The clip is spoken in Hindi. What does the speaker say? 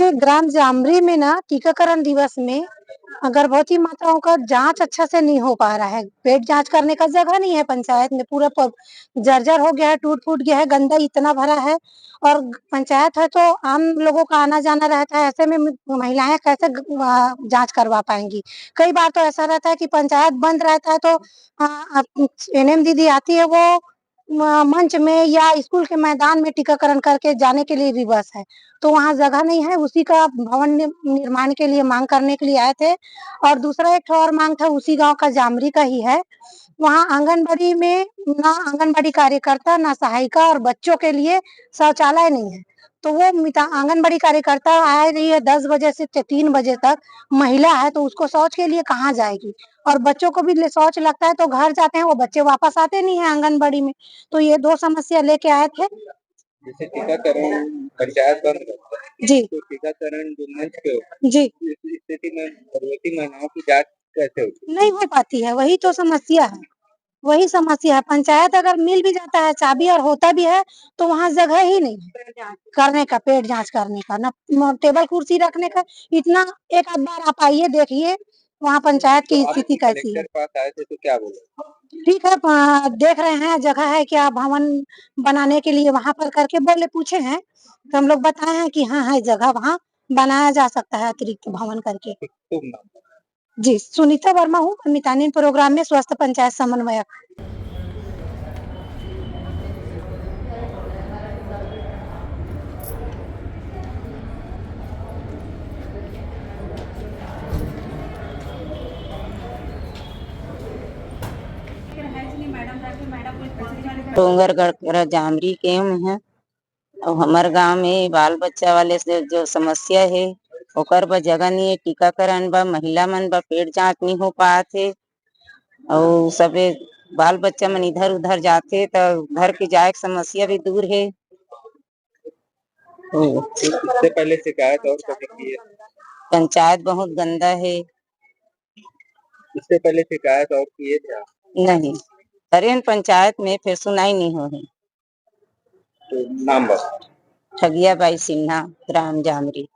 ये ग्राम जामरी में ना टीकाकरण दिवस में गर्भवती माताओं का जांच अच्छा से नहीं हो पा रहा है। पेट जांच करने का जगह नहीं है पंचायत में, पूरा जर्जर हो गया है, टूट-फूट गया है, गंदा इतना भरा है और पंचायत है तो आम लोगों का आना-जाना रहता है। ऐसे में महिलाएं कैसे जांच करवा पाएंगी? कई बार तो ऐसा रहता है कि पंचायत बंद रहता है तो एनएम दीदी आती है, वो मंच में या स्कूल के मैदान में टीकाकरण करके जाने के लिए विवश है। तो वहाँ जगह नहीं है, उसी का भवन निर्माण के लिए मांग करने के लिए आए थे। और दूसरा एक और मांग था, उसी गाँव का जामरी का ही है। वहाँ आंगनबाड़ी में ना आंगनबाड़ी कार्यकर्ता, ना सहायिका और बच्चों के लिए शौचालय नहीं है। तो वो आंगनबाड़ी कार्यकर्ता आ रही है 10 बजे से 3 बजे तक, महिला है तो उसको शौच के लिए कहाँ जाएगी? और बच्चों को भी शौच लगता है तो घर जाते हैं, वो बच्चे वापस आते नहीं है आंगनबाड़ी में। तो ये 2 समस्या लेके आए थे। जैसे टीकाकरण पंचायत बंद रहता है जी, तो टीकाकरण जो मंच पे होता है, जी। इस स्थिति में गर्भवती महिलाओं की जांच कैसे होती नहीं हो पाती है, वही तो समस्या है। वही समस्या है, पंचायत अगर मिल भी जाता है चाबी और होता भी है, तो वहाँ जगह ही नहीं है करने का, पेट जाँच करने का, ना टेबल कुर्सी रखने का। इतना एक आध बार आप आइए देखिए, वहाँ पंचायत तो की आप स्थिति कैसी है। कलेक्टर पास आए थे तो क्या बोले? ठीक है, देख रहे हैं जगह है क्या भवन बनाने के लिए, वहाँ पर करके बोले, पूछे हैं, तो हम लोग बताए हैं कि हाँ, है जगह, वहाँ बनाया जा सकता है अतिरिक्त भवन करके। शुभ नाम। जी, सुनीता वर्मा हूँ, मितानिन प्रोग्राम में स्वस्थ पंचायत समन्वयक। डोंगरगढ़ जामरी के है और हमार गांव में बाल बच्चा वाले से जो समस्या है ओकर बर जगह नहीं है। टीकाकरण बा, महिला मन बा, पेट जांच नहीं हो पात है और सबे बाल बच्चा मन इधर उधर जाते तो घर के जाए के समस्या भी दूर है। इससे पहले शिकायत और कभी की है? पंचायत बहुत गंदा है। इससे पहले शिकायत और किए थे आप? नहीं, अरे पंचायत में फिर सुनाई नहीं हो रही। तो नाम बता। ठगिया बाई सिन्हा, ग्राम जामरी।